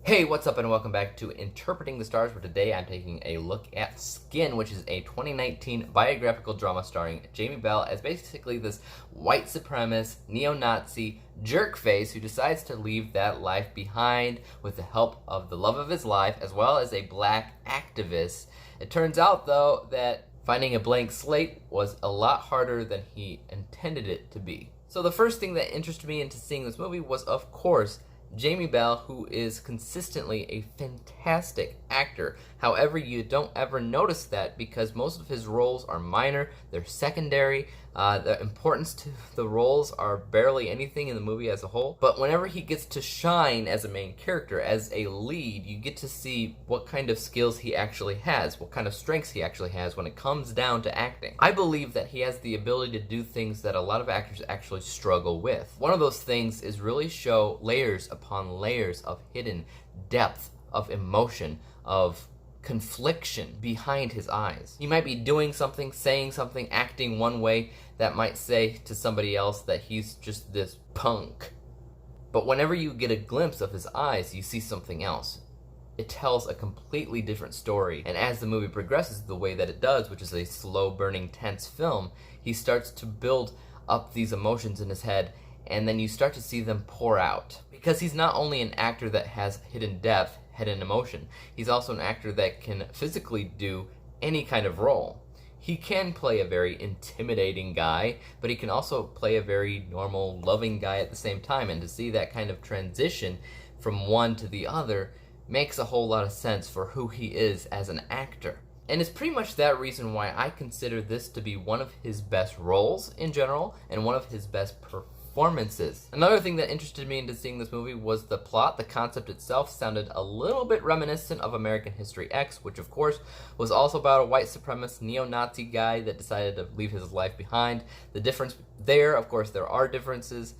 Hey, what's up and welcome back to Interpreting the Stars, where today I'm taking a look at Skin, which is a 2019 biographical drama starring Jamie Bell as basically this white supremacist, neo-Nazi jerkface who decides to leave that life behind with the help of the love of his life as well as a black activist. It turns out, though, that finding a blank slate was a lot harder than he intended it to be. So the first thing that interested me into seeing this movie was, of course, Jamie Bell, who is consistently a fantastic actor. However, you don't ever notice that because most of his roles are minor, they're secondary, the importance to the roles are barely anything in the movie as a whole. But whenever he gets to shine as a main character, as a lead, you get to see what kind of skills he actually has, what kind of strengths he actually has when it comes down to acting. I believe that he has the ability to do things that a lot of actors actually struggle with. One of those things is really show layers upon layers of hidden depth, of emotion, of confliction behind his eyes. He might be doing something, saying something, acting one way that might say to somebody else that he's just this punk. But whenever you get a glimpse of his eyes, you see something else. It tells a completely different story. And as the movie progresses the way that it does, which is a slow-burning, tense film, he starts to build up these emotions in his head, and then you start to see them pour out. Because he's not only an actor that has hidden depth, hidden emotion, he's also an actor that can physically do any kind of role. He can play a very intimidating guy, but he can also play a very normal, loving guy at the same time, and to see that kind of transition from one to the other makes a whole lot of sense for who he is as an actor. And it's pretty much that reason why I consider this to be one of his best roles in general, and one of his best performances. Another thing that interested me into seeing this movie was the plot. The concept itself sounded a little bit reminiscent of American History X, which of course was also about a white supremacist neo-Nazi guy that decided to leave his life behind. The difference there, of course, there are differences.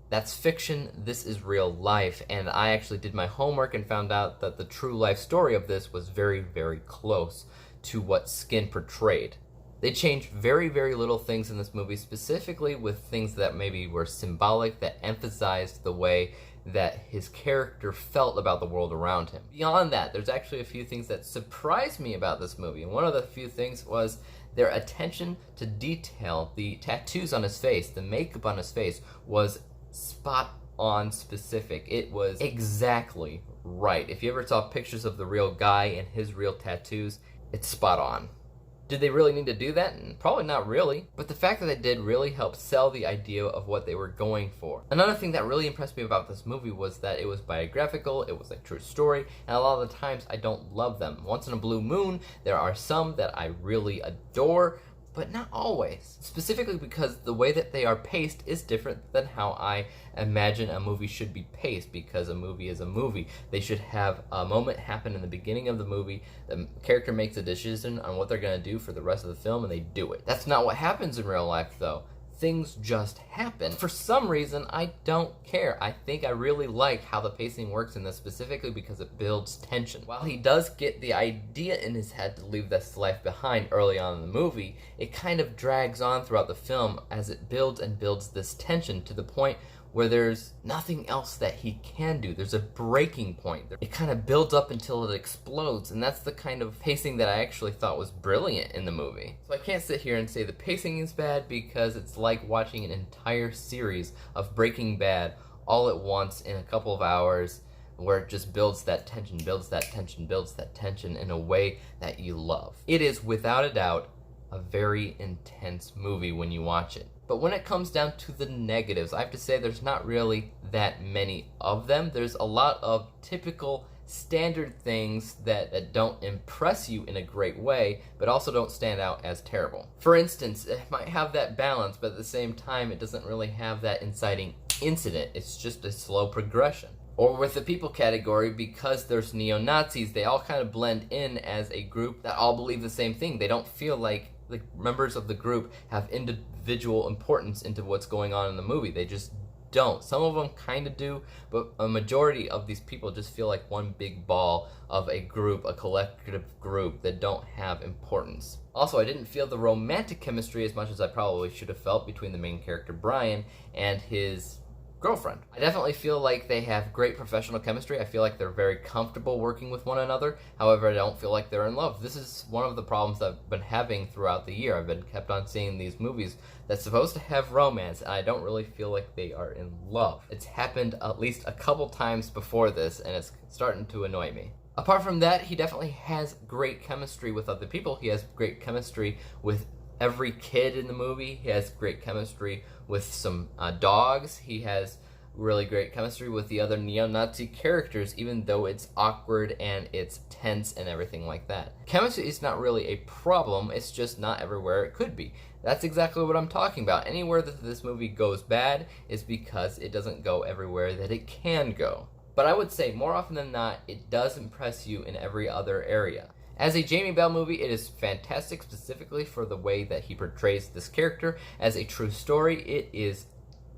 That's fiction, this is real life, and I actually did my homework and found out that the true life story of this was very, very close to what Skin portrayed. They changed very, very little things in this movie, specifically with things that maybe were symbolic, that emphasized the way that his character felt about the world around him. Beyond that, there's actually a few things that surprised me about this movie, and one of the few things was their attention to detail. The tattoos on his face, the makeup on his face was spot on specific. It was exactly right. If you ever saw pictures of the real guy and his real tattoos, it's spot on. Did they really need to do that? Probably not really, but the fact that they did really helped sell the idea of what they were going for. Another thing that really impressed me about this movie was that it was biographical, it was a true story, and a lot of the times I don't love them. Once in a blue moon, there are some that I really adore, but not always. Specifically because the way that they are paced is different than how I imagine a movie should be paced, because a movie is a movie. They should have a moment happen in the beginning of the movie, the character makes a decision on what they're gonna do for the rest of the film, and they do it. That's not what happens in real life, though. Things just happen. For some reason, I don't care. I think I really like how the pacing works in this, specifically because it builds tension. While he does get the idea in his head to leave this life behind early on in the movie, it kind of drags on throughout the film as it builds and builds this tension to the point where there's nothing else that he can do. There's a breaking point. It kind of builds up until it explodes, and that's the kind of pacing that I actually thought was brilliant in the movie. So I can't sit here and say the pacing is bad, because it's like watching an entire series of Breaking Bad all at once in a couple of hours, where it just builds that tension, builds that tension, builds that tension in a way that you love. It is, without a doubt, a very intense movie when you watch it. But when it comes down to the negatives, I have to say there's not really that many of them. There's a lot of typical standard things that don't impress you in a great way, but also don't stand out as terrible. For instance, it might have that balance, but at the same time, it doesn't really have that inciting incident. It's just a slow progression. Or with the people category, because there's neo-Nazis, they all kind of blend in as a group that all believe the same thing. They don't feel like the members of the group have individual importance into what's going on in the movie. They just don't. Some of them kind of do, but a majority of these people just feel like one big ball of a group, a collective group that don't have importance. Also, I didn't feel the romantic chemistry as much as I probably should have felt between the main character Brian and his girlfriend. I definitely feel like they have great professional chemistry. I feel like they're very comfortable working with one another. However, I don't feel like they're in love. This is one of the problems I've been having throughout the year. I've been kept on seeing these movies that's supposed to have romance, and I don't really feel like they are in love. It's happened at least a couple times before this, and it's starting to annoy me. Apart from that, he definitely has great chemistry with other people. He has great chemistry with every kid in the movie. He has great chemistry with some dogs. He has really great chemistry with the other neo-Nazi characters, even though it's awkward and it's tense and everything like that. Chemistry is not really a problem, it's just not everywhere it could be. That's exactly what I'm talking about. Anywhere that this movie goes bad is because it doesn't go everywhere that it can go. But I would say, more often than not, it does impress you in every other area. As a Jamie Bell movie, it is fantastic, specifically for the way that he portrays this character. As a true story, it is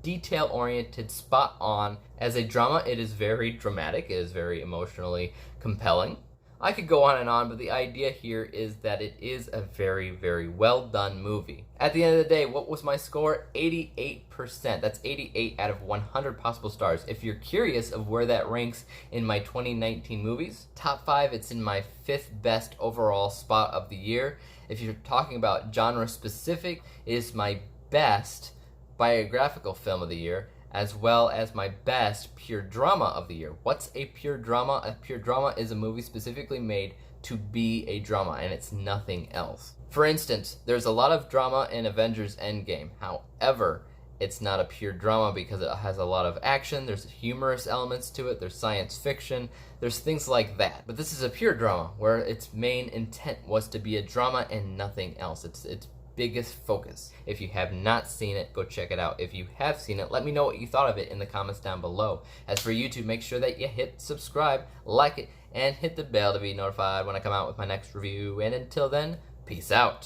detail-oriented, spot on. As a drama, it is very dramatic, it is very emotionally compelling. I could go on and on, but the idea here is that it is a very, very well done movie. At the end of the day, what was my score? 88%. That's 88 out of 100 possible stars. If you're curious of where that ranks in my 2019 movies, top 5, it's in my 5th best overall spot of the year. If you're talking about genre specific, it is my best biographical film of the year, as well as my best pure drama of the year. What's a pure drama? A pure drama is a movie specifically made to be a drama, and it's nothing else. For instance, there's a lot of drama in Avengers Endgame. However, it's not a pure drama because it has a lot of action, there's humorous elements to it, there's science fiction, there's things like that. But this is a pure drama, where its main intent was to be a drama and nothing else. It's biggest focus. If you have not seen it, go check it out. If you have seen it, let me know what you thought of it in the comments down below. As for YouTube, make sure that you hit subscribe, like it, and hit the bell to be notified when I come out with my next review. And until then, peace out.